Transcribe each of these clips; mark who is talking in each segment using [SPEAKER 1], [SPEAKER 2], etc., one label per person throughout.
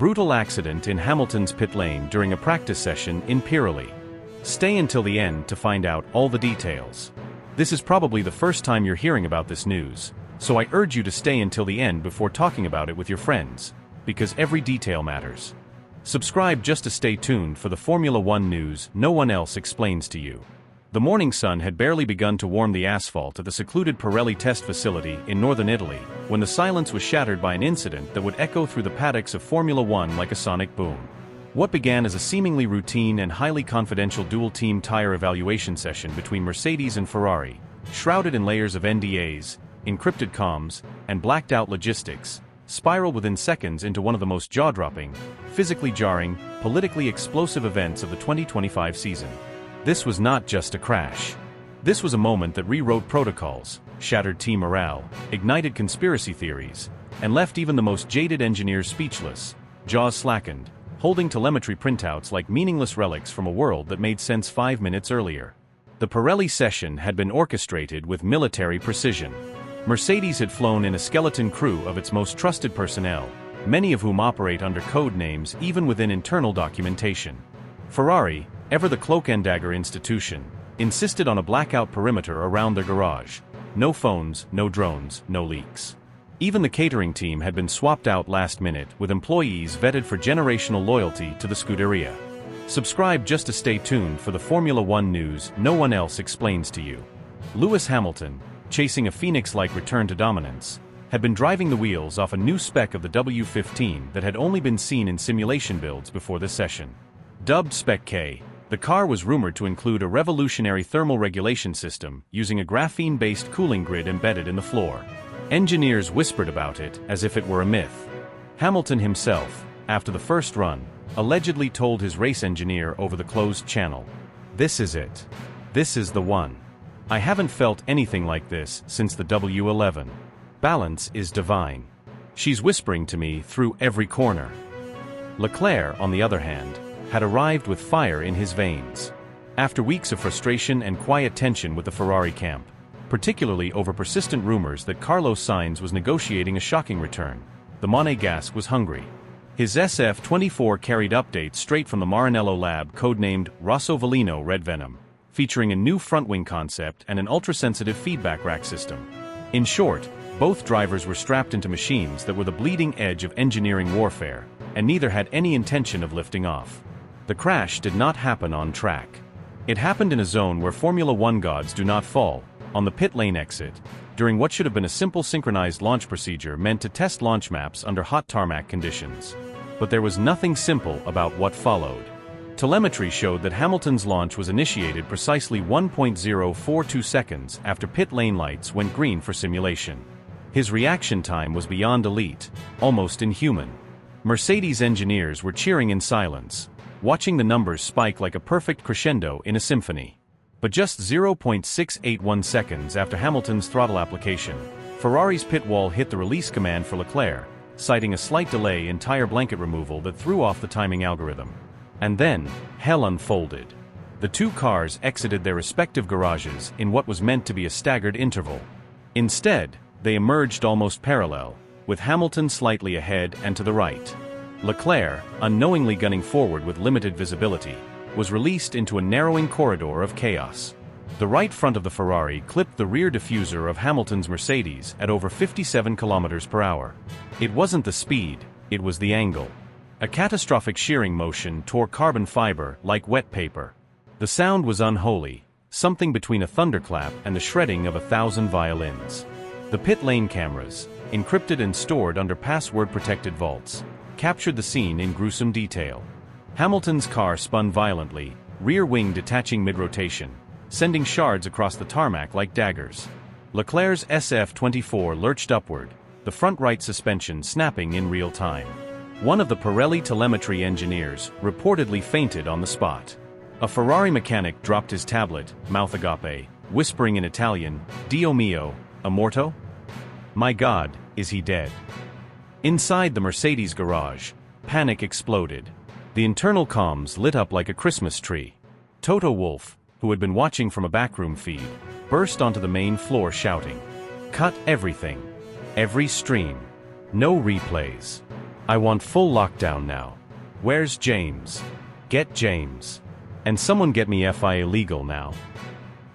[SPEAKER 1] Brutal accident in Hamilton's pit lane during a practice session in Pirelli. Stay until the end to find out all the details. This is probably the first time you're hearing about this news, so I urge you to stay until the end before talking about it with your friends, because every detail matters. Subscribe just to stay tuned for the Formula One news no one else explains to you. The morning sun had barely begun to warm the asphalt at the secluded Pirelli test facility in northern Italy, when the silence was shattered by an incident that would echo through the paddocks of Formula One like a sonic boom. What began as a seemingly routine and highly confidential dual-team tire evaluation session between Mercedes and Ferrari, shrouded in layers of NDAs, encrypted comms, and blacked-out logistics, spiraled within seconds into one of the most jaw-dropping, physically jarring, politically explosive events of the 2025 season. This was not just a crash. This was a moment that rewrote protocols, shattered team morale, ignited conspiracy theories, and left even the most jaded engineers speechless, jaws slackened, holding telemetry printouts like meaningless relics from a world that made sense 5 minutes earlier. The Pirelli session had been orchestrated with military precision. Mercedes had flown in a skeleton crew of its most trusted personnel, many of whom operate under code names even within internal documentation. Ferrari, ever the cloak-and-dagger institution, insisted on a blackout perimeter around their garage. No phones, no drones, no leaks. Even the catering team had been swapped out last minute with employees vetted for generational loyalty to the Scuderia. Subscribe just to stay tuned for the Formula One news no one else explains to you. Lewis Hamilton, chasing a phoenix-like return to dominance, had been driving the wheels off a new spec of the W15 that had only been seen in simulation builds before this session. Dubbed Spec K, the car was rumored to include a revolutionary thermal regulation system using a graphene-based cooling grid embedded in the floor. Engineers whispered about it as if it were a myth. Hamilton himself, after the first run, allegedly told his race engineer over the closed channel, "This is it. This is the one. I haven't felt anything like this since the W11. Balance is divine. She's whispering to me through every corner." Leclerc, on the other hand, had arrived with fire in his veins. After weeks of frustration and quiet tension with the Ferrari camp, particularly over persistent rumors that Carlos Sainz was negotiating a shocking return, the Monegasque was hungry. His SF-24 carried updates straight from the Maranello lab codenamed Rosso-Veleno Red Venom, featuring a new front-wing concept and an ultra-sensitive feedback rack system. In short, both drivers were strapped into machines that were the bleeding edge of engineering warfare, and neither had any intention of lifting off. The crash did not happen on track. It happened in a zone where Formula One gods do not fall, on the pit lane exit, during what should have been a simple synchronized launch procedure meant to test launch maps under hot tarmac conditions. But there was nothing simple about what followed. Telemetry showed that Hamilton's launch was initiated precisely 1.042 seconds after pit lane lights went green for simulation. His reaction time was beyond elite, almost inhuman. Mercedes engineers were cheering in silence, watching the numbers spike like a perfect crescendo in a symphony. But just 0.681 seconds after Hamilton's throttle application, Ferrari's pit wall hit the release command for Leclerc, citing a slight delay in tire blanket removal that threw off the timing algorithm. And then, hell unfolded. The two cars exited their respective garages in what was meant to be a staggered interval. Instead, they emerged almost parallel, with Hamilton slightly ahead and to the right. Leclerc, unknowingly gunning forward with limited visibility, was released into a narrowing corridor of chaos. The right front of the Ferrari clipped the rear diffuser of Hamilton's Mercedes at over 57 km per hour. It wasn't the speed, it was the angle. A catastrophic shearing motion tore carbon fiber like wet paper. The sound was unholy, something between a thunderclap and the shredding of 1,000 violins. The pit lane cameras, encrypted and stored under password-protected vaults, captured the scene in gruesome detail. Hamilton's car spun violently, rear wing detaching mid-rotation, sending shards across the tarmac like daggers. Leclerc's SF-24 lurched upward, the front right suspension snapping in real time. One of the Pirelli telemetry engineers reportedly fainted on the spot. A Ferrari mechanic dropped his tablet, mouth agape, whispering in Italian, "Dio mio, è morto?" My God, is he dead? Inside the Mercedes garage, panic exploded. The internal comms lit up like a Christmas tree. Toto Wolff, who had been watching from a backroom feed, burst onto the main floor shouting, "Cut everything. Every stream. No replays. I want full lockdown now. Where's James? Get James. And someone get me FI illegal now.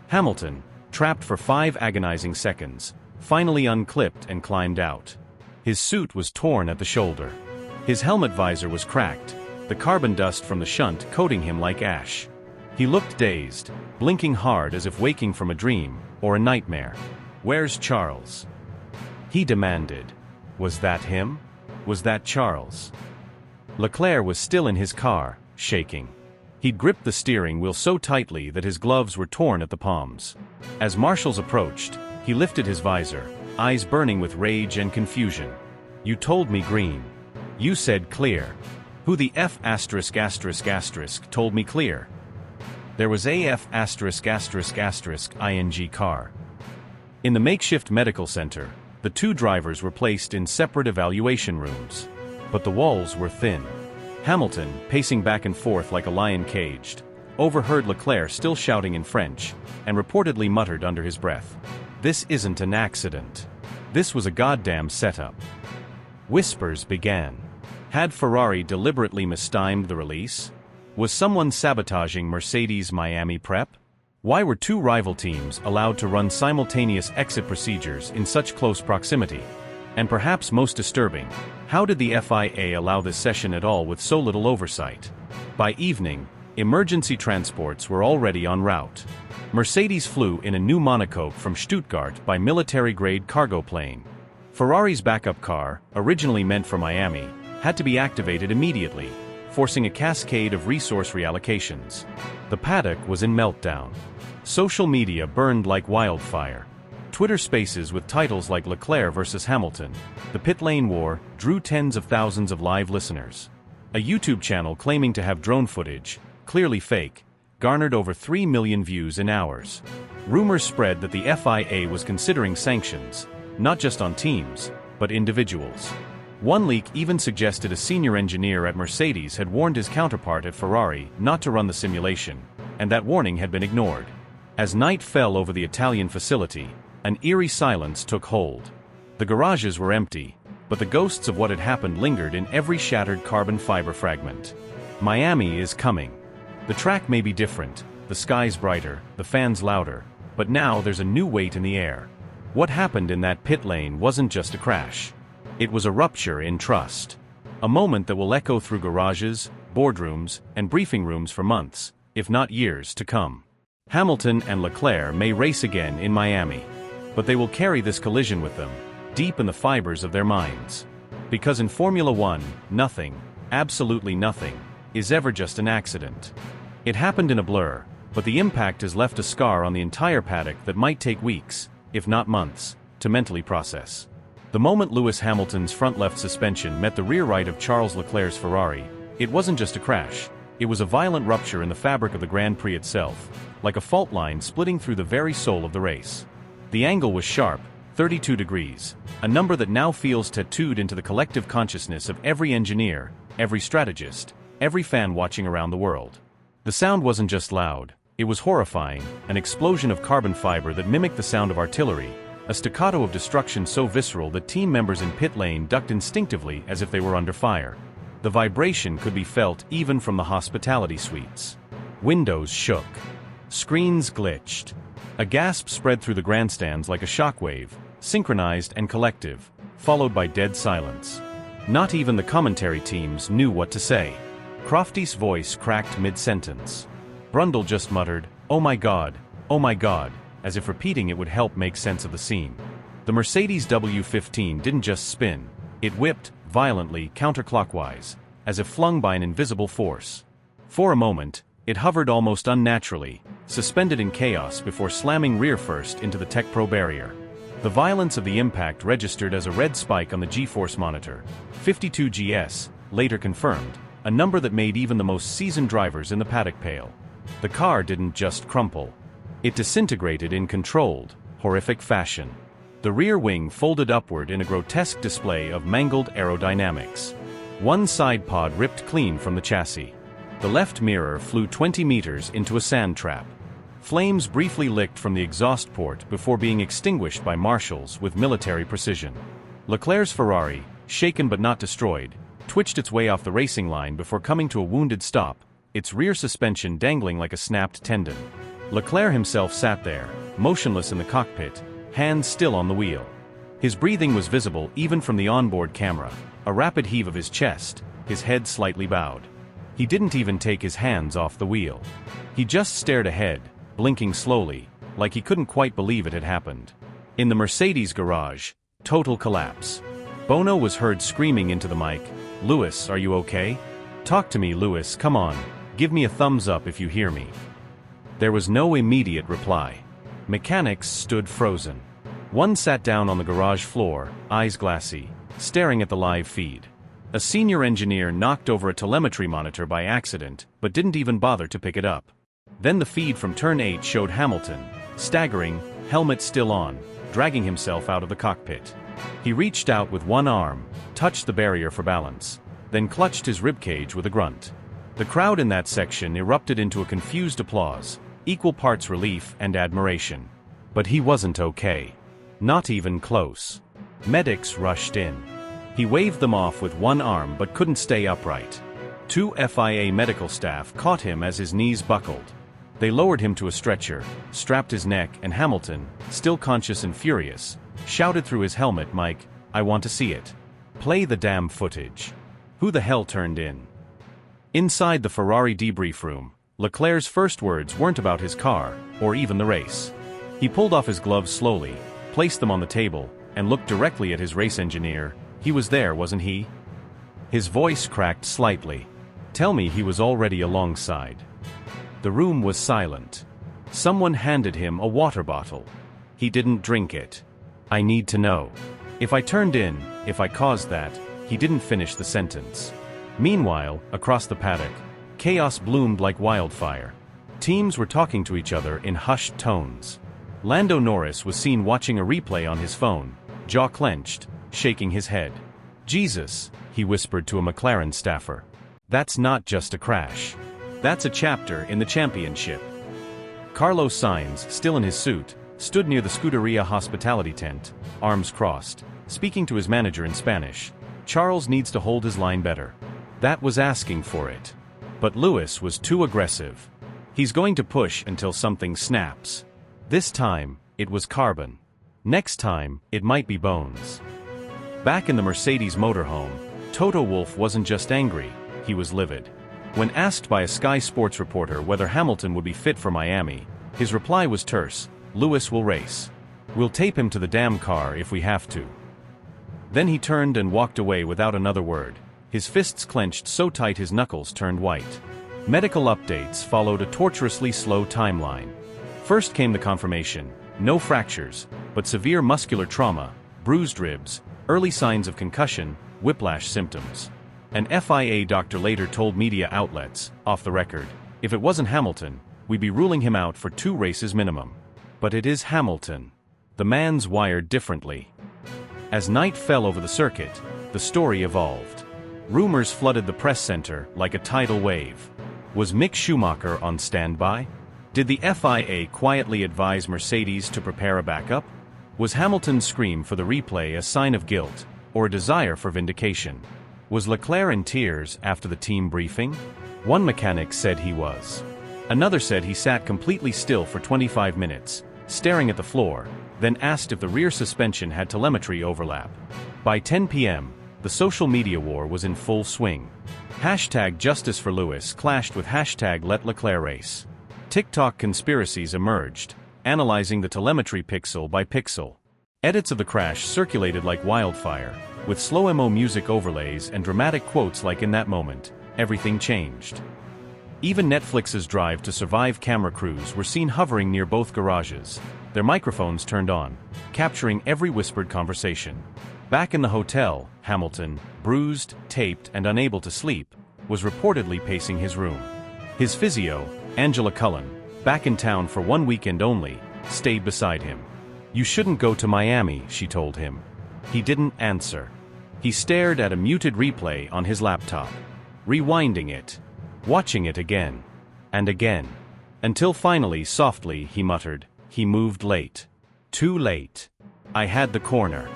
[SPEAKER 1] Hamilton, trapped for 5 agonizing seconds, finally unclipped and climbed out. His suit was torn at the shoulder. His helmet visor was cracked, the carbon dust from the shunt coating him like ash. He looked dazed, blinking hard as if waking from a dream or a nightmare. Where's Charles? He demanded. Was that him? Was that Charles? Leclerc was still in his car, shaking. He'd gripped the steering wheel so tightly that his gloves were torn at the palms. As Marshals approached, he lifted his visor, eyes burning with rage and confusion. You told me green. You said clear. Who the F*** told me clear? There was AF*** ing car. In the makeshift medical center, the 2 drivers were placed in separate evaluation rooms. But the walls were thin. Hamilton, pacing back and forth like a lion caged, overheard Leclerc still shouting in French, and reportedly muttered under his breath. This isn't an accident. This was a goddamn setup. Whispers began. Had Ferrari deliberately mistimed the release? Was someone sabotaging Mercedes' Miami prep? Why were 2 rival teams allowed to run simultaneous exit procedures in such close proximity? And perhaps most disturbing, how did the FIA allow this session at all with so little oversight? By evening, emergency transports were already en route. Mercedes flew in a new monocoque from Stuttgart by military-grade cargo plane. Ferrari's backup car, originally meant for Miami, had to be activated immediately, forcing a cascade of resource reallocations. The paddock was in meltdown. Social media burned like wildfire. Twitter Spaces with titles like Leclerc versus Hamilton, the pit lane war, drew tens of thousands of live listeners. A YouTube channel claiming to have drone footage, clearly fake, garnered over 3 million views in hours. Rumors spread that the FIA was considering sanctions, not just on teams, but individuals. One leak even suggested a senior engineer at Mercedes had warned his counterpart at Ferrari not to run the simulation, and that warning had been ignored. As night fell over the Italian facility, an eerie silence took hold. The garages were empty, but the ghosts of what had happened lingered in every shattered carbon fiber fragment. Miami is coming. The track may be different, the skies brighter, the fans louder, but now there's a new weight in the air. What happened in that pit lane wasn't just a crash. It was a rupture in trust. A moment that will echo through garages, boardrooms, and briefing rooms for months, if not years to come. Hamilton and Leclerc may race again in Miami, but they will carry this collision with them, deep in the fibers of their minds. Because in Formula One, nothing, absolutely nothing, is ever just an accident. It happened in a blur, but the impact has left a scar on the entire paddock that might take weeks, if not months, to mentally process. The moment Lewis Hamilton's front left suspension met the rear right of Charles Leclerc's Ferrari, it wasn't just a crash, it was a violent rupture in the fabric of the Grand Prix itself, like a fault line splitting through the very soul of the race. The angle was sharp, 32 degrees, a number that now feels tattooed into the collective consciousness of every engineer, every strategist, every fan watching around the world. The sound wasn't just loud, it was horrifying, an explosion of carbon fiber that mimicked the sound of artillery, a staccato of destruction so visceral that team members in pit lane ducked instinctively as if they were under fire. The vibration could be felt even from the hospitality suites. Windows shook. Screens glitched. A gasp spread through the grandstands like a shockwave, synchronized and collective, followed by dead silence. Not even the commentary teams knew what to say. Crofty's voice cracked mid-sentence. Brundle just muttered, oh my god," as if repeating it would help make sense of the scene. The Mercedes W15 didn't just spin, it whipped, violently, counterclockwise, as if flung by an invisible force. For a moment, it hovered almost unnaturally, suspended in chaos before slamming rear first into the Tech Pro barrier. The violence of the impact registered as a red spike on the G-force monitor, 52 GS, later confirmed, a number that made even the most seasoned drivers in the paddock pale. The car didn't just crumple. It disintegrated in controlled, horrific fashion. The rear wing folded upward in a grotesque display of mangled aerodynamics. One side pod ripped clean from the chassis. The left mirror flew 20 meters into a sand trap. Flames briefly licked from the exhaust port before being extinguished by Marshals with military precision. Leclerc's Ferrari, shaken but not destroyed, twitched its way off the racing line before coming to a wounded stop, its rear suspension dangling like a snapped tendon. Leclerc himself sat there, motionless in the cockpit, hands still on the wheel. His breathing was visible even from the onboard camera, a rapid heave of his chest, his head slightly bowed. He didn't even take his hands off the wheel. He just stared ahead, blinking slowly, like he couldn't quite believe it had happened. In the Mercedes garage, total collapse. Bono was heard screaming into the mic, "Lewis, are you okay? Talk to me, Lewis, come on. Give me a thumbs up if you hear me." There was no immediate reply. Mechanics stood frozen. One sat down on the garage floor, eyes glassy, staring at the live feed. A senior engineer knocked over a telemetry monitor by accident, but didn't even bother to pick it up. Then the feed from Turn 8 showed Hamilton, staggering, helmet still on, dragging himself out of the cockpit. He reached out with one arm, touched the barrier for balance, then clutched his ribcage with a grunt. The crowd in that section erupted into a confused applause, equal parts relief and admiration. But he wasn't okay. Not even close. Medics rushed in. He waved them off with one arm but couldn't stay upright. Two FIA medical staff caught him as his knees buckled. They lowered him to a stretcher, strapped his neck, and Hamilton, still conscious and furious, shouted through his helmet mic, "I want to see it. Play the damn footage." Who the hell turned in? Inside the Ferrari debrief room, Leclerc's first words weren't about his car, or even the race. He pulled off his gloves slowly, placed them on the table, and looked directly at his race engineer. He was there, wasn't he? His voice cracked slightly. Tell me he was already alongside. The room was silent. Someone handed him a water bottle. He didn't drink it. I need to know. If I turned in, if I caused that, he didn't finish the sentence. Meanwhile, across the paddock, chaos bloomed like wildfire. Teams were talking to each other in hushed tones. Lando Norris was seen watching a replay on his phone, jaw clenched, shaking his head. "Jesus," he whispered to a McLaren staffer. "That's not just a crash. That's a chapter in the championship." Carlos Sainz, still in his suit, stood near the Scuderia hospitality tent, arms crossed, speaking to his manager in Spanish. Charles needs to hold his line better. That was asking for it. But Lewis was too aggressive. He's going to push until something snaps. This time, it was carbon. Next time, it might be bones. Back in the Mercedes motorhome, Toto Wolff wasn't just angry, he was livid. When asked by a Sky Sports reporter whether Hamilton would be fit for Miami, his reply was terse, "Lewis will race. We'll tape him to the damn car if we have to." Then he turned and walked away without another word, his fists clenched so tight his knuckles turned white. Medical updates followed a torturously slow timeline. First came the confirmation, no fractures, but severe muscular trauma, bruised ribs, early signs of concussion, whiplash symptoms. An FIA doctor later told media outlets, off the record, "If it wasn't Hamilton, we'd be ruling him out for 2 races minimum." But it is Hamilton. The man's wired differently. As night fell over the circuit, the story evolved. Rumors flooded the press center like a tidal wave. Was Mick Schumacher on standby? Did the FIA quietly advise Mercedes to prepare a backup? Was Hamilton's scream for the replay a sign of guilt, or a desire for vindication? Was Leclerc in tears after the team briefing? One mechanic said he was. Another said he sat completely still for 25 minutes, staring at the floor, then asked if the rear suspension had telemetry overlap. By 10 p.m., the social media war was in full swing. Hashtag Justice for Lewis clashed with hashtag Let Leclerc Race. TikTok conspiracies emerged, analyzing the telemetry pixel by pixel. Edits of the crash circulated like wildfire, with slow-mo music overlays and dramatic quotes like "In that moment, everything changed." Even Netflix's Drive to Survive camera crews were seen hovering near both garages, their microphones turned on, capturing every whispered conversation. Back in the hotel, Hamilton, bruised, taped, and unable to sleep, was reportedly pacing his room. His physio, Angela Cullen, back in town for 1 weekend only, stayed beside him. "You shouldn't go to Miami," she told him. He didn't answer. He stared at a muted replay on his laptop, rewinding it, watching it again, and again, until finally, softly, he muttered, "He moved late. Too late. I had the corner.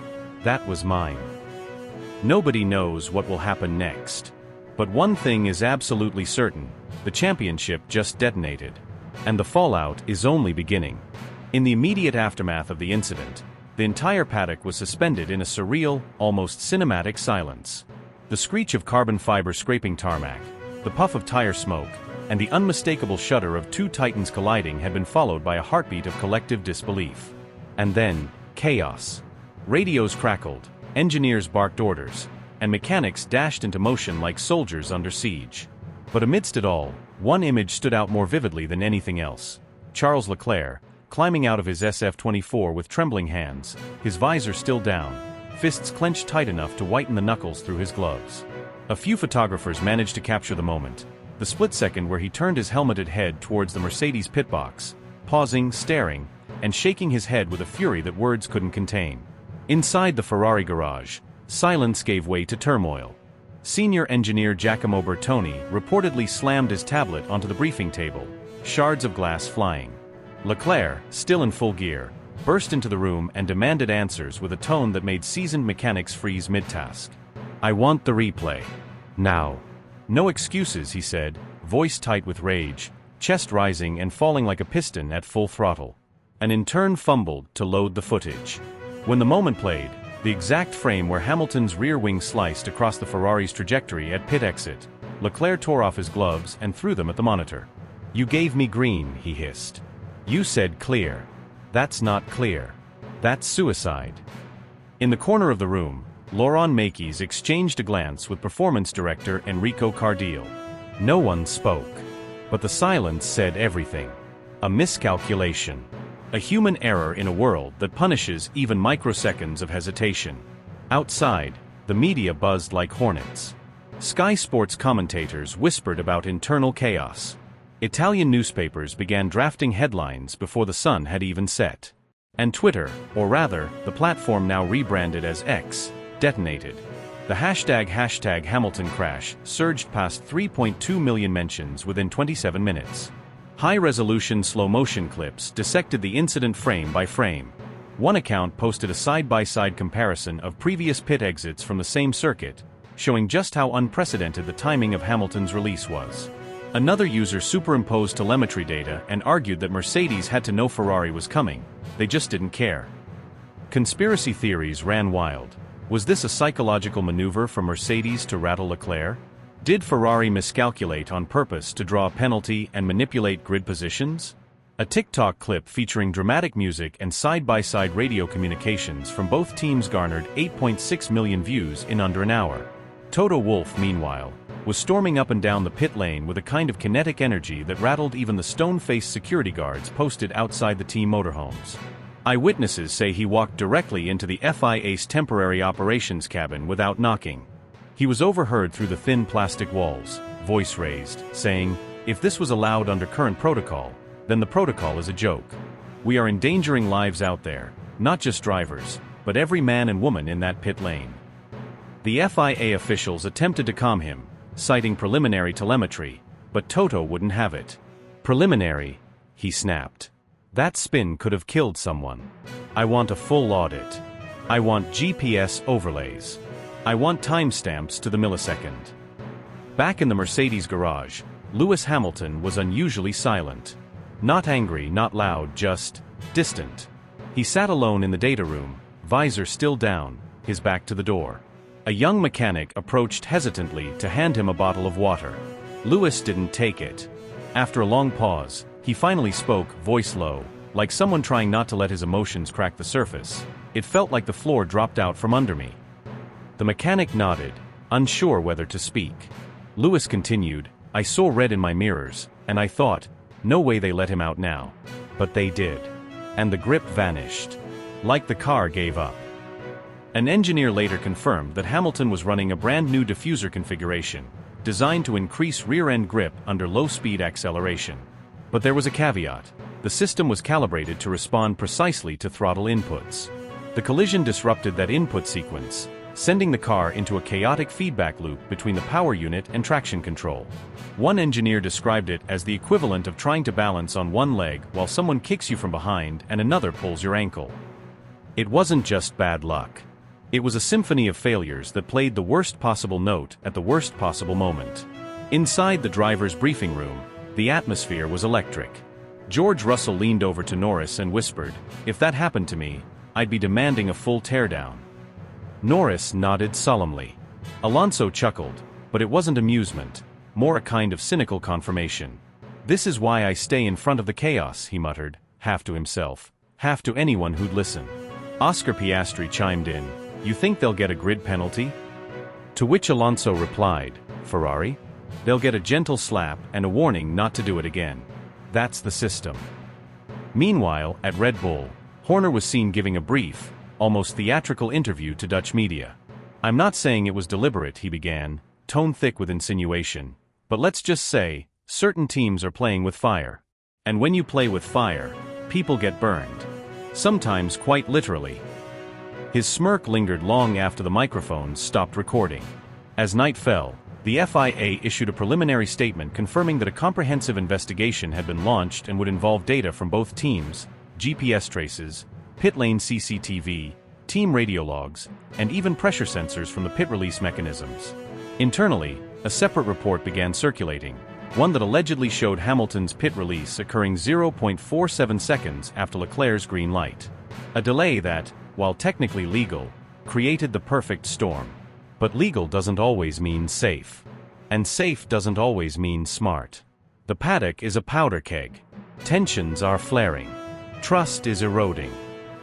[SPEAKER 1] That was mine." Nobody knows what will happen next. But one thing is absolutely certain: the championship just detonated. And the fallout is only beginning. In the immediate aftermath of the incident, the entire paddock was suspended in a surreal, almost cinematic silence. The screech of carbon fiber scraping tarmac, the puff of tire smoke, and the unmistakable shudder of two titans colliding had been followed by a heartbeat of collective disbelief. And then, chaos. Radios crackled, engineers barked orders, and mechanics dashed into motion like soldiers under siege. But amidst it all, one image stood out more vividly than anything else. Charles Leclerc, climbing out of his SF-24 with trembling hands, his visor still down, fists clenched tight enough to whiten the knuckles through his gloves. A few photographers managed to capture the moment, the split second where he turned his helmeted head towards the Mercedes pit box, pausing, staring, and shaking his head with a fury that words couldn't contain. Inside the Ferrari garage, silence gave way to turmoil. Senior engineer Giacomo Bertoni reportedly slammed his tablet onto the briefing table, shards of glass flying. Leclerc, still in full gear, burst into the room and demanded answers with a tone that made seasoned mechanics freeze mid-task. "I want the replay. Now." "No excuses," he said, voice tight with rage, chest rising and falling like a piston at full throttle. An intern fumbled to load the footage. When the moment played, the exact frame where Hamilton's rear wing sliced across the Ferrari's trajectory at pit exit, Leclerc tore off his gloves and threw them at the monitor. "You gave me green," he hissed. "You said clear. That's not clear. That's suicide." In the corner of the room, Laurent Mekies exchanged a glance with performance director Enrico Cardile. No one spoke. But the silence said everything. A miscalculation. A human error in a world that punishes even microseconds of hesitation. Outside, the media buzzed like hornets. Sky Sports commentators whispered about internal chaos. Italian newspapers began drafting headlines before the sun had even set. And Twitter, or rather, the platform now rebranded as X, detonated. The hashtag Hamilton crash surged past 3.2 million mentions within 27 minutes. High-resolution slow-motion clips dissected the incident frame by frame. One account posted a side-by-side comparison of previous pit exits from the same circuit, showing just how unprecedented the timing of Hamilton's release was. Another user superimposed telemetry data and argued that Mercedes had to know Ferrari was coming, they just didn't care. Conspiracy theories ran wild. Was this a psychological maneuver from Mercedes to rattle Leclerc? Did Ferrari miscalculate on purpose to draw a penalty and manipulate grid positions? A TikTok clip featuring dramatic music and side-by-side radio communications from both teams garnered 8.6 million views in under an hour. Toto Wolff, meanwhile, was storming up and down the pit lane with a kind of kinetic energy that rattled even the stone-faced security guards posted outside the team motorhomes. Eyewitnesses say he walked directly into the FIA's temporary operations cabin without knocking. He was overheard through the thin plastic walls, voice raised, saying, "If this was allowed under current protocol, then the protocol is a joke. We are endangering lives out there, not just drivers, but every man and woman in that pit lane." The FIA officials attempted to calm him, citing preliminary telemetry, but Toto wouldn't have it. "Preliminary," he snapped. "That spin could have killed someone. I want a full audit. I want GPS overlays. I want timestamps to the millisecond." Back in the Mercedes garage, Lewis Hamilton was unusually silent. Not angry, not loud, just distant. He sat alone in the data room, visor still down, his back to the door. A young mechanic approached hesitantly to hand him a bottle of water. Lewis didn't take it. After a long pause, he finally spoke, voice low, like someone trying not to let his emotions crack the surface. "It felt like the floor dropped out from under me." The mechanic nodded, unsure whether to speak. Lewis continued, "I saw red in my mirrors, and I thought, no way they let him out now. But they did. And the grip vanished. Like the car gave up." An engineer later confirmed that Hamilton was running a brand new diffuser configuration, designed to increase rear-end grip under low-speed acceleration. But there was a caveat. The system was calibrated to respond precisely to throttle inputs. The collision disrupted that input sequence, sending the car into a chaotic feedback loop between the power unit and traction control. One engineer described it as the equivalent of trying to balance on one leg while someone kicks you from behind and another pulls your ankle. It wasn't just bad luck. It was a symphony of failures that played the worst possible note at the worst possible moment. Inside the driver's briefing room, the atmosphere was electric. George Russell leaned over to Norris and whispered, "If that happened to me, I'd be demanding a full teardown." Norris nodded solemnly. Alonso chuckled, but it wasn't amusement, more a kind of cynical confirmation. "This is why I stay in front of the chaos," he muttered, half to himself, half to anyone who'd listen. Oscar Piastri chimed in, "You think they'll get a grid penalty?" To which Alonso replied, "Ferrari? They'll get a gentle slap and a warning not to do it again. That's the system." Meanwhile, at Red Bull, Horner was seen giving a brief, almost theatrical interview to Dutch media. "I'm not saying it was deliberate," he began, tone thick with insinuation, "but let's just say, certain teams are playing with fire. And when you play with fire, people get burned. Sometimes quite literally." His smirk lingered long after the microphones stopped recording. As night fell, the FIA issued a preliminary statement confirming that a comprehensive investigation had been launched and would involve data from both teams, GPS traces, pit lane CCTV, team radio logs, and even pressure sensors from the pit release mechanisms. Internally, a separate report began circulating, one that allegedly showed Hamilton's pit release occurring 0.47 seconds after Leclerc's green light. A delay that, while technically legal, created the perfect storm. But legal doesn't always mean safe. And safe doesn't always mean smart. The paddock is a powder keg. Tensions are flaring. Trust is eroding.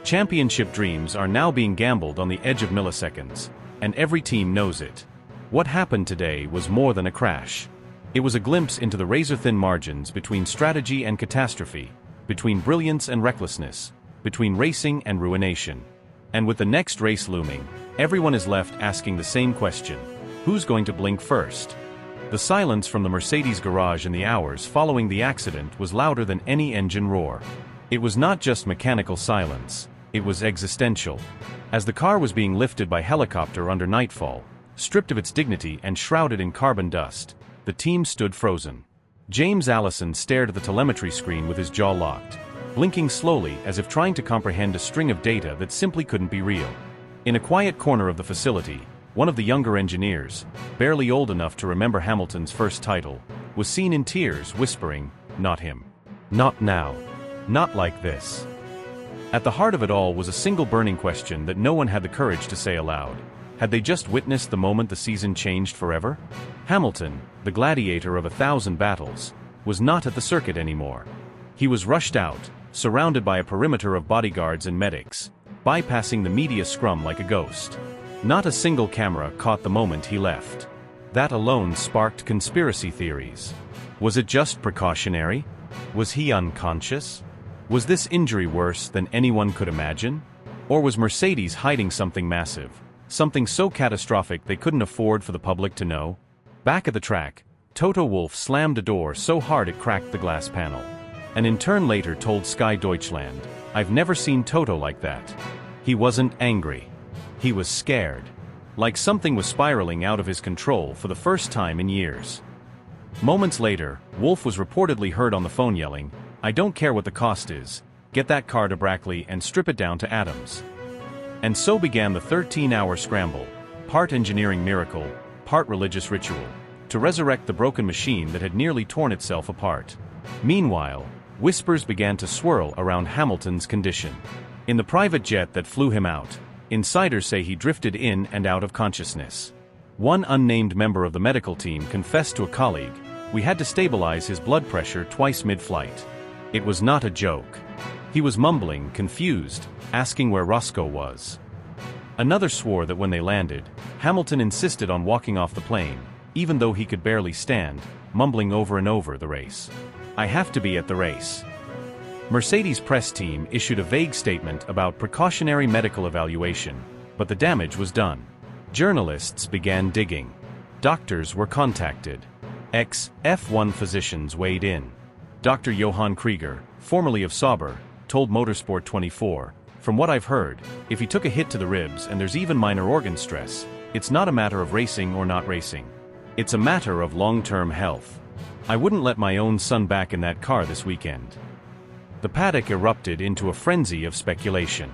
[SPEAKER 1] Championship dreams are now being gambled on the edge of milliseconds, and every team knows it. What happened today was more than a crash. It was a glimpse into the razor-thin margins between strategy and catastrophe, between brilliance and recklessness, between racing and ruination. And with the next race looming, everyone is left asking the same question: who's going to blink first? The silence from the Mercedes garage in the hours following the accident was louder than any engine roar. It was not just mechanical silence, it was existential. As the car was being lifted by helicopter under nightfall, stripped of its dignity and shrouded in carbon dust, the team stood frozen. James Allison stared at the telemetry screen with his jaw locked, blinking slowly as if trying to comprehend a string of data that simply couldn't be real. In a quiet corner of the facility, one of the younger engineers, barely old enough to remember Hamilton's first title, was seen in tears whispering, "Not him. Not now. Not like this." At the heart of it all was a single burning question that no one had the courage to say aloud. Had they just witnessed the moment the season changed forever? Hamilton, the gladiator of 1,000 battles, was not at the circuit anymore. He was rushed out, surrounded by a perimeter of bodyguards and medics, bypassing the media scrum like a ghost. Not a single camera caught the moment he left. That alone sparked conspiracy theories. Was it just precautionary? Was he unconscious? Was this injury worse than anyone could imagine? Or was Mercedes hiding something massive, something so catastrophic they couldn't afford for the public to know? Back at the track, Toto Wolff slammed a door so hard it cracked the glass panel. And in turn later told Sky Deutschland, "I've never seen Toto like that." He wasn't angry. He was scared. Like something was spiraling out of his control for the first time in years. Moments later, Wolff was reportedly heard on the phone yelling, "I don't care what the cost is. Get that car to Brackley and strip it down to atoms." And so began the 13-hour scramble, part engineering miracle, part religious ritual, to resurrect the broken machine that had nearly torn itself apart. Meanwhile, whispers began to swirl around Hamilton's condition. In the private jet that flew him out, insiders say he drifted in and out of consciousness. One unnamed member of the medical team confessed to a colleague, "We had to stabilize his blood pressure twice mid-flight." It was not a joke. He was mumbling, confused, asking where Roscoe was. Another swore that when they landed, Hamilton insisted on walking off the plane, even though he could barely stand, mumbling over and over the race. "I have to be at the race." Mercedes' press team issued a vague statement about precautionary medical evaluation, but the damage was done. Journalists began digging. Doctors were contacted. Ex-F1 physicians weighed in. Dr. Johann Krieger, formerly of Sauber, told Motorsport 24, "From what I've heard, if he took a hit to the ribs and there's even minor organ stress, it's not a matter of racing or not racing. It's a matter of long-term health. I wouldn't let my own son back in that car this weekend." The paddock erupted into a frenzy of speculation.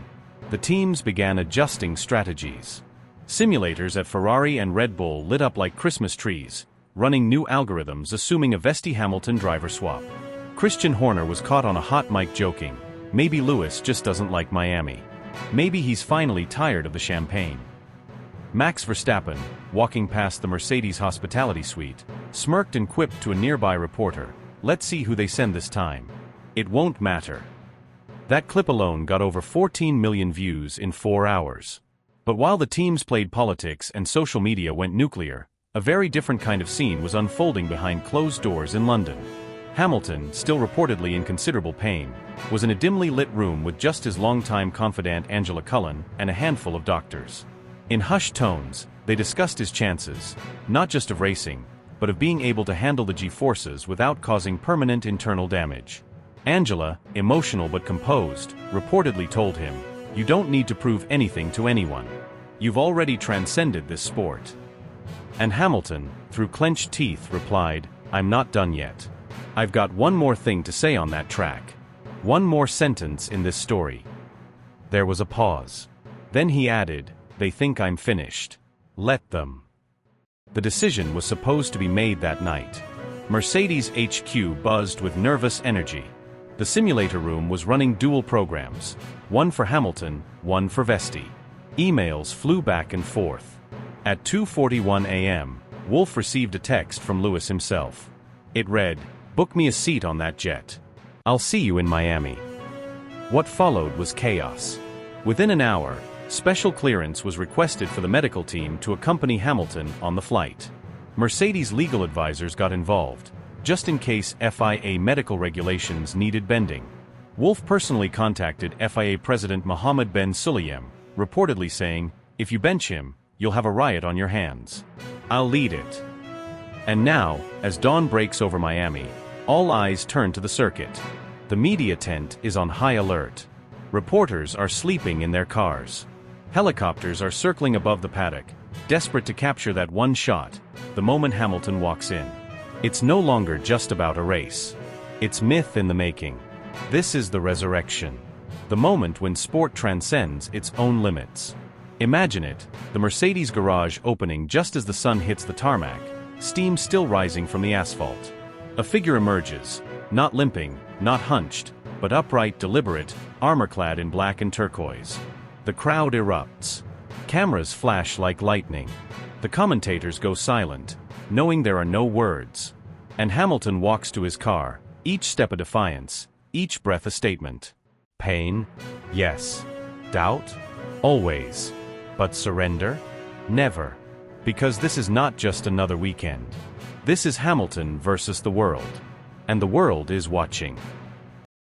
[SPEAKER 1] The teams began adjusting strategies. Simulators at Ferrari and Red Bull lit up like Christmas trees, running new algorithms assuming a Hamilton driver swap. Christian Horner was caught on a hot mic joking, maybe Lewis just doesn't like Miami. Maybe he's finally tired of the champagne. Max Verstappen, walking past the Mercedes hospitality suite, smirked and quipped to a nearby reporter, "Let's see who they send this time. It won't matter." That clip alone got over 14 million views in 4 hours. But while the teams played politics and social media went nuclear, a very different kind of scene was unfolding behind closed doors in London. Hamilton, still reportedly in considerable pain, was in a dimly lit room with just his longtime confidant Angela Cullen and a handful of doctors. In hushed tones, they discussed his chances, not just of racing, but of being able to handle the G-forces without causing permanent internal damage. Angela, emotional but composed, reportedly told him, "You don't need to prove anything to anyone. You've already transcended this sport." And Hamilton, through clenched teeth, replied, "I'm not done yet. I've got one more thing to say on that track. One more sentence in this story." There was a pause. Then he added, "They think I'm finished. Let them." The decision was supposed to be made that night. Mercedes HQ buzzed with nervous energy. The simulator room was running dual programs, one for Hamilton, one for Vesti. Emails flew back and forth. At 2:41 a.m., Wolff received a text from Lewis himself. It read, "Book me a seat on that jet. I'll see you in Miami." What followed was chaos. Within an hour, special clearance was requested for the medical team to accompany Hamilton on the flight. Mercedes legal advisors got involved, just in case FIA medical regulations needed bending. Wolff personally contacted FIA President Mohammed Ben Sulayem, reportedly saying, "If you bench him, you'll have a riot on your hands. I'll lead it." And now, as dawn breaks over Miami, all eyes turn to the circuit. The media tent is on high alert. Reporters are sleeping in their cars. Helicopters are circling above the paddock, desperate to capture that one shot, the moment Hamilton walks in. It's no longer just about a race. It's myth in the making. This is the resurrection. The moment when sport transcends its own limits. Imagine it, the Mercedes garage opening just as the sun hits the tarmac, steam still rising from the asphalt. A figure emerges, not limping, not hunched, but upright, deliberate, armor-clad in black and turquoise. The crowd erupts. Cameras flash like lightning. The commentators go silent, knowing there are no words. And Hamilton walks to his car, each step a defiance, each breath a statement. Pain? Yes. Doubt? Always. But surrender? Never. Because this is not just another weekend. This is Hamilton versus the world. And the world is watching.